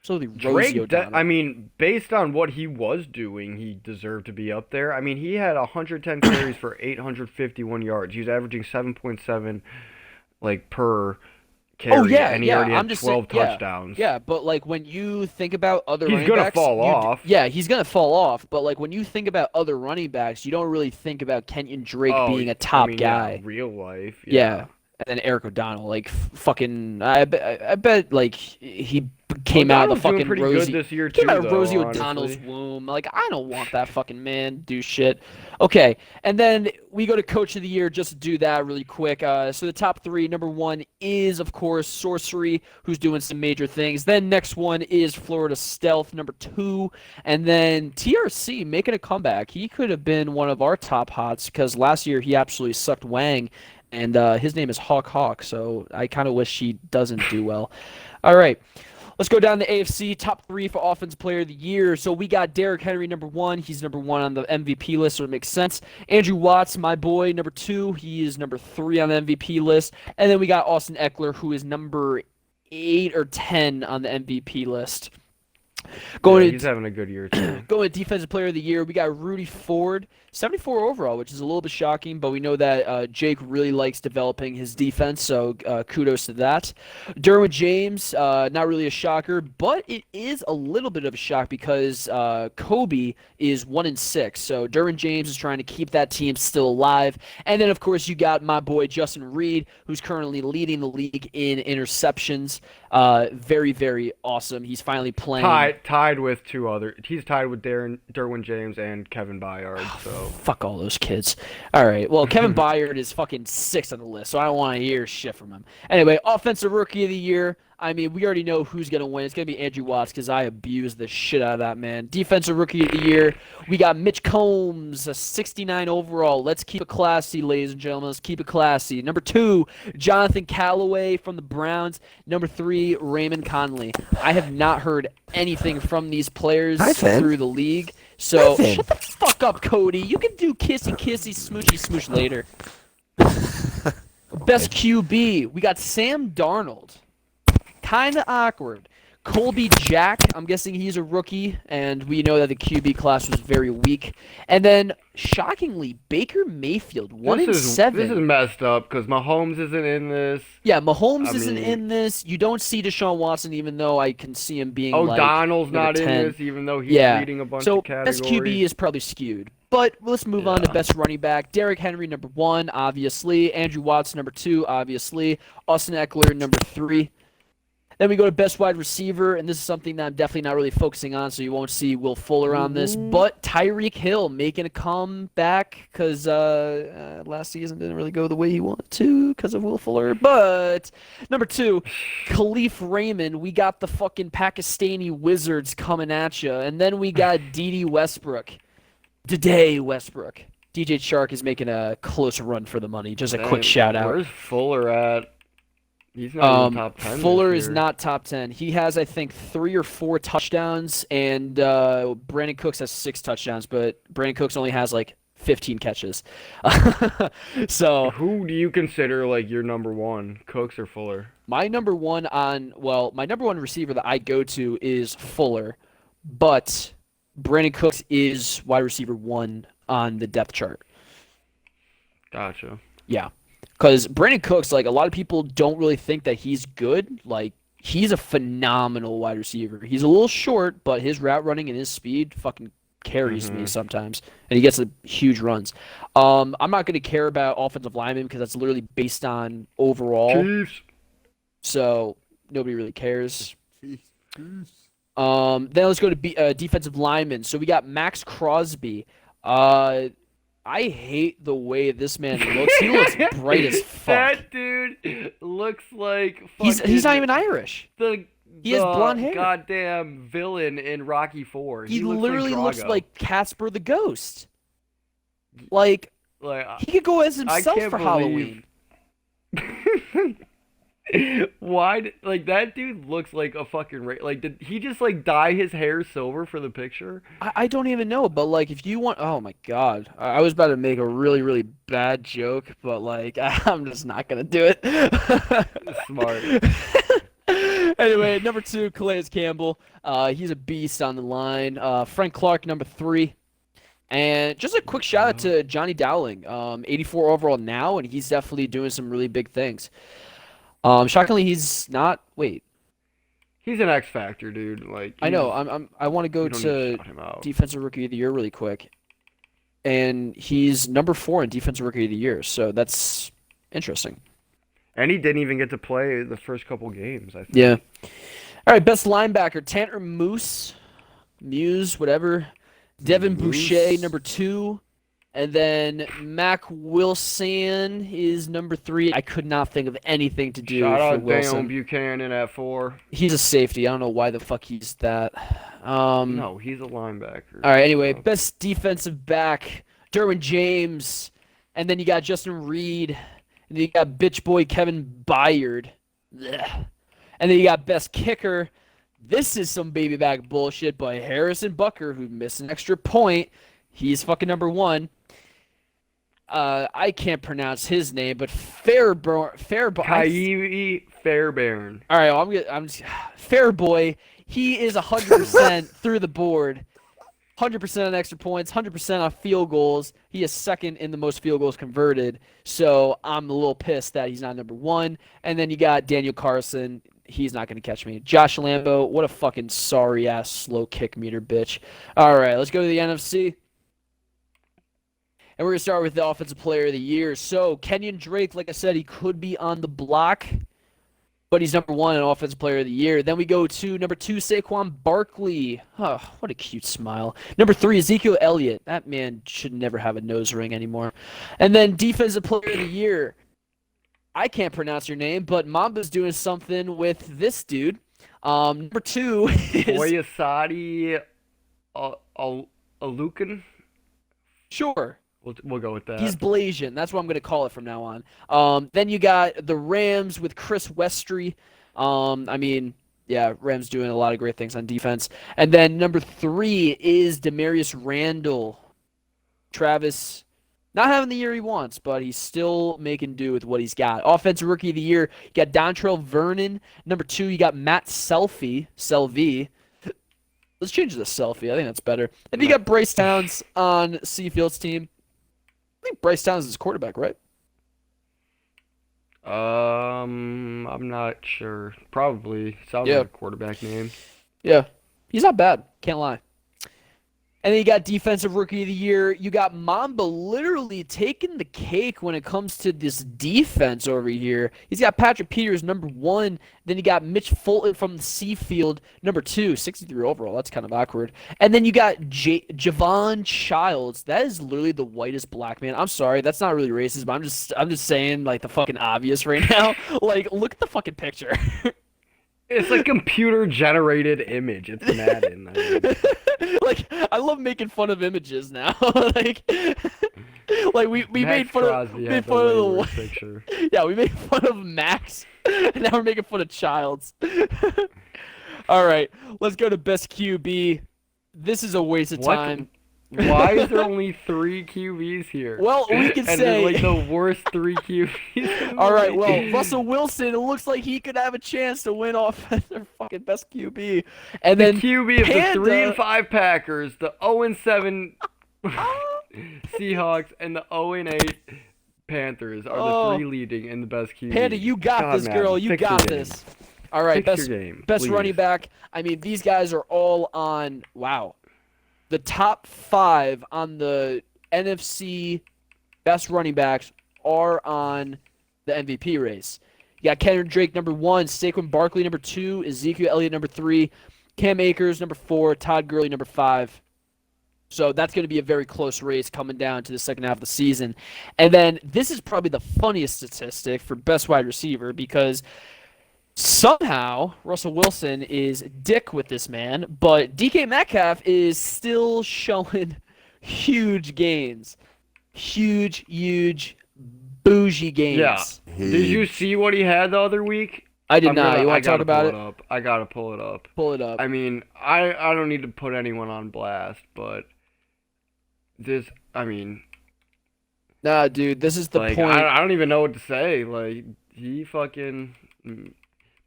Absolutely, Rosie O'Donnell. I mean, based on what he was doing, he deserved to be up there. I mean, he had 110 carries for 851 yards. He was averaging 7.7 like per carry, and he already had 12 touchdowns. Yeah, but like when you think about other He's running gonna backs, fall off. Yeah, he's gonna fall off. But like when you think about other running backs, you don't really think about Kenyon Drake being a top guy. Yeah, real life. Yeah. And then Eric O'Donnell, like fucking, I bet like he came out of the fucking Rosie. Good this year came too, out of Rosie though, O'Donnell's honestly. womb. Like I don't want that fucking man to do shit. Okay, and then we go to Coach of the Year just to do that really quick. So the top three, number one is of course Sorcery, who's doing some major things. Then next one is Florida Stealth, number two, and then TRC making a comeback. He could have been one of our top hots because last year he absolutely sucked Wang. And his name is Hawk, so I kind of wish he doesn't do well. All right, let's go down to AFC. Top three for Offensive Player of the Year. So we got Derrick Henry, number one. He's number one on the MVP list, so it makes sense. Andrew Watts, my boy, number two. He is number three on the MVP list. And then we got Austin Eckler, who is number 8 or 10 on the MVP list. He's having a good year too. Going to Defensive Player of the Year, we got Rudy Ford, 74 overall, which is a little bit shocking, but we know that Jake really likes developing his defense, so kudos to that. Derwin James, not really a shocker, but it is a little bit of a shock because Kobe is 1-6, so Derwin James is trying to keep that team still alive. And then, of course, you got my boy Justin Reed, who's currently leading the league in interceptions. Very, very awesome. He's finally playing. Tied with two other. He's tied with Derwin James and Kevin Byard. So fuck all those kids. All right. Well, Kevin Byard is fucking 6th on the list, so I don't want to hear shit from him. Anyway, Offensive Rookie of the Year. I mean, we already know who's gonna win. It's gonna be Andrew Watts because I abused the shit out of that man. Defensive Rookie of the Year. We got Mitch Combs, a 69 overall. Let's keep it classy, ladies and gentlemen. Let's keep it classy. Number 2, Jonathan Callaway from the Browns. Number 3, Raymond Conley. I have not heard anything from these players through the league. So shut the fuck up, Cody. You can do kissy, smoochy, smooch later. Best QB. We got Sam Darnold. Kind of awkward. Colby Jack, I'm guessing he's a rookie, and we know that the QB class was very weak. And then, shockingly, Baker Mayfield, 1-7. This is messed up because Mahomes isn't in this. Yeah, Mahomes isn't in this. You don't see Deshaun Watson, even though I can see him being O'Donnell's not 10. in this, even though he's leading a bunch of categories. So, best QB is probably skewed. But let's move on to best running back. Derrick Henry, number 1, obviously. Andrew Watts, number 2, obviously. Austin Eckler, number 3. Then we go to best wide receiver, and this is something that I'm definitely not really focusing on, so you won't see Will Fuller on this. But Tyreek Hill making a comeback because last season didn't really go the way he wanted to because of Will Fuller. But number 2, Khalif Raymond. We got the fucking Pakistani Wizards coming at you. And then we got D.D. Westbrook. Today, Westbrook. DJ Chark is making a close run for the money. Just a quick shout out. Where's Fuller at? He's not even top 10. Fuller is not top 10. He has, I think, 3 or 4 touchdowns, and Brandon Cooks has 6 touchdowns, but Brandon Cooks only has like 15 catches. So who do you consider like your number 1, Cooks or Fuller? My number one receiver that I go to is Fuller, but Brandon Cooks is wide receiver 1 on the depth chart. Gotcha. Yeah. Because Brandon Cooks, like, a lot of people don't really think that he's good. Like, he's a phenomenal wide receiver. He's a little short, but his route running and his speed fucking carries me sometimes. And he gets huge runs. I'm not going to care about offensive linemen because that's literally based on overall. Chiefs. So, nobody really cares. Then let's go to defensive linemen. So, we got Max Crosby. I hate the way this man looks. He looks bright as fuck. That dude looks like he's not even Irish. He has blonde hair. Goddamn villain in Rocky IV. He literally looks like Casper the Ghost. Like he could go as himself for Halloween. Why? Like that dude looks like a fucking did he just like dye his hair silver for the picture? I don't even know, but like if you want, oh my god, I was about to make a really really bad joke, but like I'm just not gonna do it. Smart. Anyway, number 2, Calais Campbell. He's a beast on the line. Frank Clark, number 3. And just a quick shout out to Johnny Dowling, 84 overall now, and he's definitely doing some really big things. Shockingly, he's not. Wait, He's an X factor, dude. Like I know. I want to go you don't need to to shout him out. Defensive Rookie of the Year really quick, and he's number 4 in Defensive Rookie of the Year. So that's interesting. And he didn't even get to play the first couple games, I think. Yeah. All right, best linebacker: Tanner Muse, whatever. Devin Moose. Boucher, number 2. And then Mac Wilson is number 3. I could not think of anything to do Shout for out Wilson. Daniel Buchanan at 4. He's a safety. I don't know why the fuck he's that. No, he's a linebacker. All right, anyway, best defensive back: Derwin James. And then you got Justin Reed. And then you got bitch boy Kevin Byard. Blech. And then you got best kicker. This is some baby back bullshit by Harrison Bucker, who missed an extra point. He's fucking number 1. I can't pronounce his name, but Kaiwi Fairbairn. All right, well, I'm just Fairboy. He is 100% through the board. 100% on extra points, 100% on field goals. He is second in the most field goals converted. So I'm a little pissed that he's not number 1. And then you got Daniel Carson. He's not going to catch me. Josh Lambo, what a fucking sorry-ass slow kick meter bitch. All right, let's go to the NFC. And we're going to start with the Offensive Player of the Year. So Kenyon Drake, like I said, he could be on the block, but he's number 1 in Offensive Player of the Year. Then we go to number 2, Saquon Barkley. Oh, what a cute smile. Number 3, Ezekiel Elliott. That man should never have a nose ring anymore. And then Defensive Player of the Year. I can't pronounce your name, but Mamba's doing something with this dude. Number 2 is... Oyasadi Alukan. Sure. We'll go with that. He's Blasian. That's what I'm going to call it from now on. Then you got the Rams with Chris Westry. Rams doing a lot of great things on defense. And then number 3 is Demarius Randall. Travis, not having the year he wants, but he's still making do with what he's got. Offensive Rookie of the Year, you got Dontrell Vernon. Number 2, you got Matt Selfie. Let's change the Selfie. I think that's better. And you got Bryce Towns on Seafield's team. I think Bryce Towns is quarterback, right? I'm not sure. Probably. Sounds like a quarterback name. Yeah. He's not bad. Can't lie. And then you got Defensive Rookie of the Year. You got Mamba literally taking the cake when it comes to this defense over here. He's got Patrick Peters, number 1. Then you got Mitch Fulton from the Seafield, number 2, 63 overall. That's kind of awkward. And then you got Javon Childs. That is literally the whitest black man. I'm sorry, that's not really racist, but I'm just saying like the fucking obvious right now. Like, look at the fucking picture. It's a computer-generated image. It's Madden. Like, I love making fun of images now. like we made fun of the picture. Yeah, we made fun of Max, and now we're making fun of Childs. All right, let's go to best QB. This is a waste of time. Why is there only 3 QBs here? Well, we can and say like the worst 3 QBs. All right, well, Russell Wilson. It looks like he could have a chance to win off their fucking best QB. And then QB of the 3-5 Packers, the 0-7 Seahawks, and the 0-8 Panthers are the 3 leading in the best QB. Panda, you got this, girl. You got this. All right, best running back. I mean, these guys are all on. Wow. The top 5 on the NFC best running backs are on the MVP race. You got Kenyon Drake, number 1, Saquon Barkley, number 2, Ezekiel Elliott, number 3, Cam Akers, number 4, Todd Gurley, number 5. So that's going to be a very close race coming down to the second half of the season. And then this is probably the funniest statistic for best wide receiver because somehow Russell Wilson is dick with this man, but DK Metcalf is still showing huge gains. Huge bougie gains. Yeah. Did you see what he had the other week? I did not. You want to talk about it? I gotta pull it up. Pull it up. I mean, I don't need to put anyone on blast, but this, I mean... Nah, dude, this is the point. I don't even know what to say. Like, he fucking...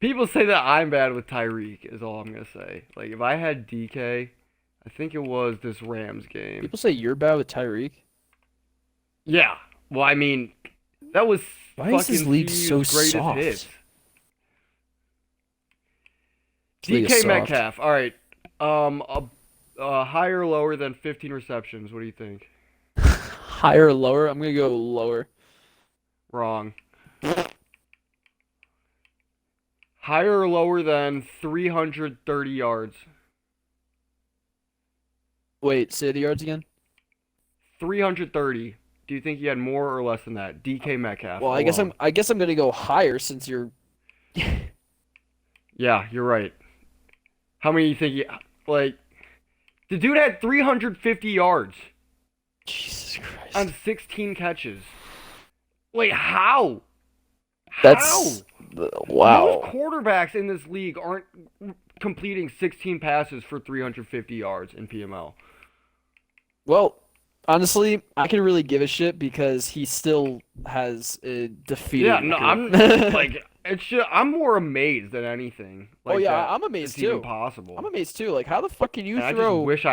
People say that I'm bad with Tyreek, is all I'm gonna say. Like, if I had DK, I think it was this Rams game. People say you're bad with Tyreek. Yeah. Well, I mean, that was Why is this fucking league CU's so greatest soft? hits. This league is DK soft. Metcalf. All right. Higher or lower than 15 receptions? What do you think? Higher or lower? I'm gonna go lower. Wrong. Higher or lower than 330 yards? Wait, say the yards again. 330. Do you think he had more or less than that? DK Metcalf. Well, I guess I'm gonna go higher since you're. Yeah, you're right. How many do you think like, the dude had 350 yards Jesus Christ. on 16 catches. Like, how? That's wow. Most quarterbacks in this league aren't completing 16 passes for 350 yards in PML. Well, honestly, I can really give a shit because he still has a defeated. Yeah, no, I'm like, it's just, I'm more amazed than anything. Like, oh yeah, that I'm amazed it's even too. possible. I'm amazed too. Like, how the fuck can you And I throw? just wish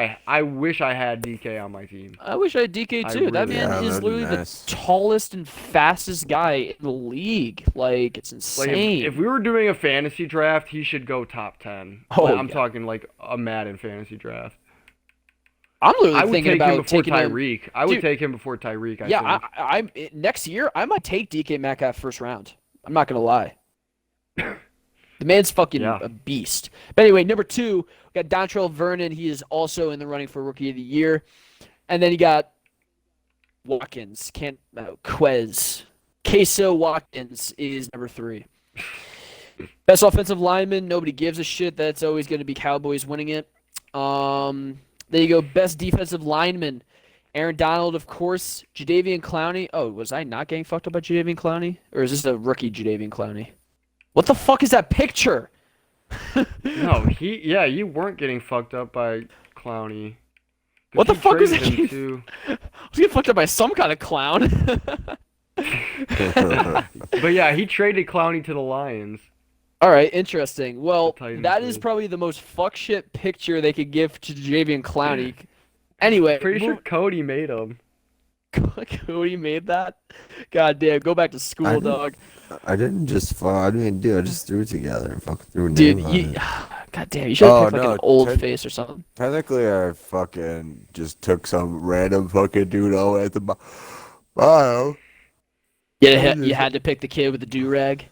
I had DK on my team. I wish I had DK I too. That really- man Yeah, is that'd be literally nice. the tallest and fastest guy in the league. Like, it's Like, insane. if we were doing a fantasy draft, he should go top 10. Oh, Like, I'm yeah. talking like a Madden fantasy draft. I'm literally I would thinking take him about before taking him. Tyreek. I would Dude, take him before Tyreek. I Yeah, think. next year I might take DK Metcalf first round. I'm not gonna lie. The man's fucking Yeah. a beast. But anyway, number 2, we got Dontrell Vernon. He is also in the running for Rookie of the Year. And then you got Watkins. Quez. Queso Watkins is number 3. Best offensive lineman. Nobody gives a shit. That's always going to be Cowboys winning it. There you go. Best defensive lineman. Aaron Donald, of course. Jadeveon Clowney. Oh, was I not getting fucked up by Jadeveon Clowney? Or is this a rookie Jadeveon Clowney? What the fuck is that picture? No, you weren't getting fucked up by Clowney. 'Cause What the he fuck is traded that? him to- I was getting fucked up by some kind of clown. But yeah, he traded Clowney to the Lions. All right, interesting. Well, The Titans that is did. probably the most fuck shit picture they could give to Jadeveon Clowney. Anyway, Pretty sure Cody made him. Cody made that. God damn, go back to school, didn't- dog. I didn't just fall. I didn't do it. I just threw it together and fucking threw a Dude, name on you. it. God damn, you should have Oh, picked like no, an old Ted- face or something. Technically, I fucking just took some random fucking dude over at the bio. Yeah, you had to pick the kid with the do rag.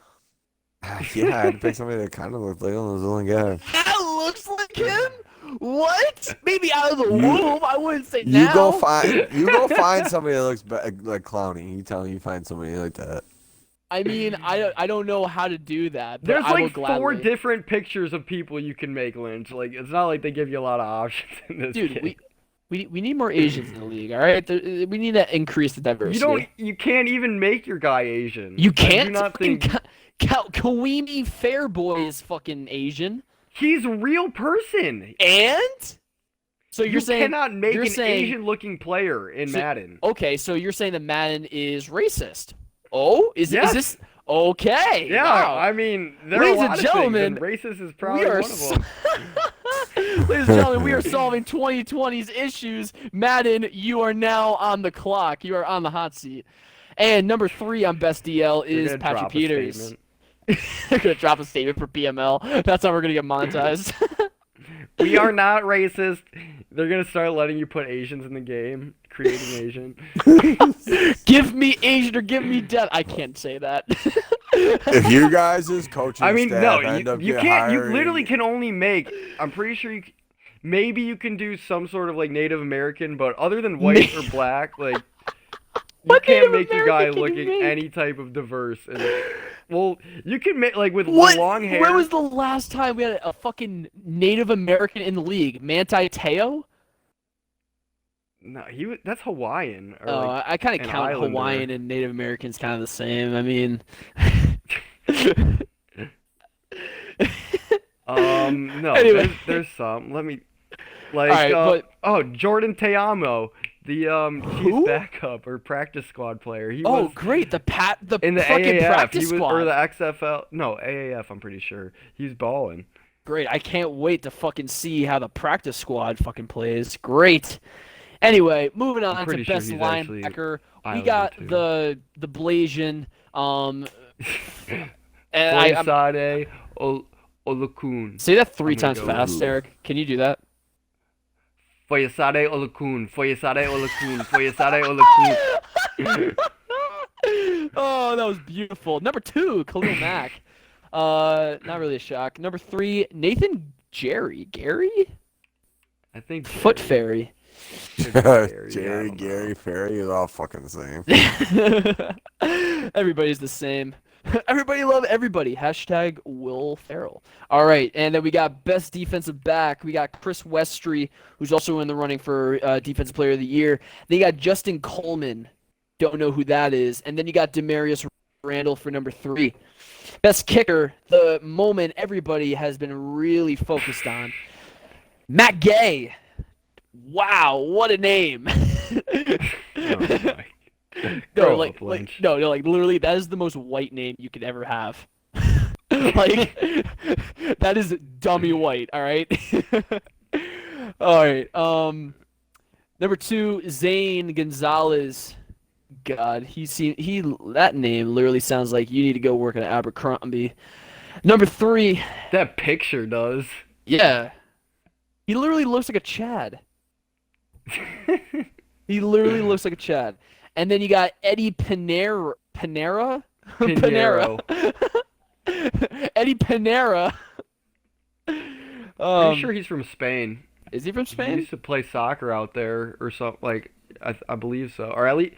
Yeah, I had to pick somebody that kind of looked like him. Was the only guy. That looks like him. What? Maybe out of the You- womb. I wouldn't say You now. go find somebody that looks like Clowney. You tell me you find somebody like that. I mean, I don't know how to do that. But There's I will like 4 gladly. different pictures of people you can make, Lynch. Like, it's not like they give you a lot of options in this Dude, game. we need more Asians in the league. All right, we need to increase the diversity. You can't even make your guy Asian. You I do can't. not Fucking think Kawimi Fairboy is fucking Asian. he's a real person. And so you're You saying cannot make you're an saying- Asian-looking player in So- Madden. Okay, so you're saying that Madden is racist? Oh, is Yes. this okay? Yeah, wow. I mean, there Ladies are a and lot gentlemen, of things, and racist is we probably are one of them. Ladies and gentlemen, we are solving 2020's issues. Madden, you are now on the clock. You are on the hot seat. And number 3 on best DL You're is gonna Patrick drop a Peters. statement. They're gonna drop a statement for PML. That's how we're gonna get monetized. We are not racist. They're gonna start letting you put Asians in the game, creating Asian. Give me Asian or give me death. I can't say that. If you guys as coaching I mean, staff no, end up you get can't. You hiring- literally can only make. I'm pretty sure maybe you can do some sort of like Native American, but other than white or black, like you What can't Native make your guy American can you looking make? any type of diverse. Well, you can make like with What? long hair. When was the last time we had a fucking Native American in the league? Manti Te'o? No, that's Hawaiian. Or Oh, like, I kind of an count islander. Hawaiian and Native Americans kind of the same. I mean, no, Anyway. there's some. Let me, like, Alright, but- oh, Jordan Teamo. Chiefs Who? backup or practice squad player. He Oh, was great! The in the fucking AAF. practice He was squad. or the XFL. No, AAF. I'm pretty sure he's balling. Great! I can't wait to fucking see how the practice squad fucking plays. Great. Anyway, moving I'm on to pretty sure best he's actually linebacker, we Islander got too. the Blasian. And I'm Foyesade Olakun. say that 3 I'm gonna times go fast, with- Eric. Can you do that? Foyesade Olakun. Foyesade Olakun. Foyesade Olakun. Oh, that was beautiful. Number 2, Khalil Mack. Not really a shock. Number 3, Nathan Gary? I think Foot Fairy. Jerry, Gary, Ferry is all fucking the same. Everybody's the same. Everybody love everybody. Hashtag Will Ferrell. All right, and then we got best defensive back. We got Chris Westry, who's also in the running for Defensive Player of the Year. Then you got Justin Coleman. Don't know who that is. And then you got Demarius Randall for number 3. Best kicker, the moment everybody has been really focused on. Matt Gay. Wow, what a name. Oh my. No, Grow like, up, Lynch. no, like literally, that is the most white name you could ever have. Like, that is dummy white. All right. All right. Number 2, Zane Gonzalez. God, that name literally sounds like you need to go work at Abercrombie. Number 3, That picture does. yeah, he literally looks like a Chad. He literally looks like a Chad. And then you got Eddie Panera. Pinheiro. Eddie Panera. Pretty sure he's from Spain. Is he from He Spain? used to play soccer out there or something. Like I believe so, or at least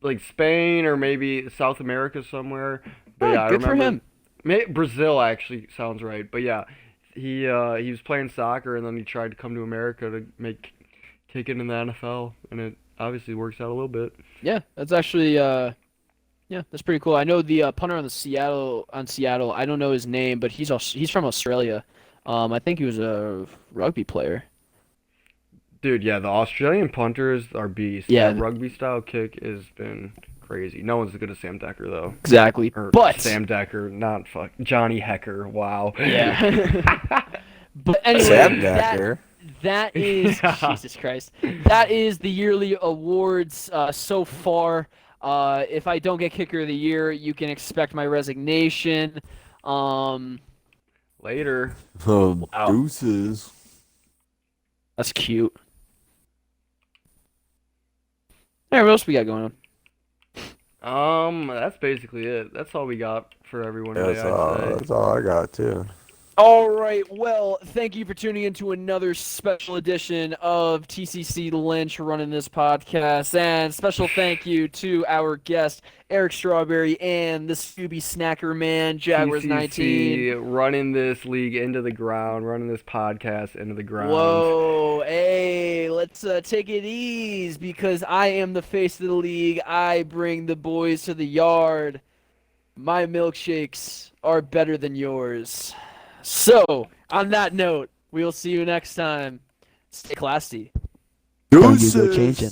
like Spain or maybe South America somewhere. But Oh, yeah, I good for remember. him. Brazil actually sounds right. But yeah, he was playing soccer and then he tried to come to America to kick it in the NFL, and it obviously works out a little bit. Yeah, that's actually yeah, that's pretty cool. I know the punter on Seattle. I don't know his name, but he's from Australia. I think he was a rugby player. Dude, yeah, the Australian punters are beasts. Yeah. That rugby style kick has been crazy. No one's as good as Sam Decker though. Exactly. Or But Sam Decker, not Johnny Hecker. Wow. yeah. But anyway, Sam Decker. that is Yeah. Jesus Christ. That is the yearly awards so far. If I don't get Kicker of the Year, you can expect my resignation. Later. Oh, Wow. deuces. That's cute. All right, what else we got going on? That's basically it. That's all we got for everyone today, I'd say. That's all I got, too. All right, well, thank you for tuning in to another special edition of TCC Lynch running this podcast. And special thank you to our guest, Eric Strawberry, and the Scooby Snacker Man, Jaguars 19. TCC running this league into the ground, running this podcast into the ground. Whoa, hey, let's take it easy because I am the face of the league. I bring the boys to the yard. My milkshakes are better than yours. So, on that note, we'll see you next time. Stay classy. Deuces. Changing.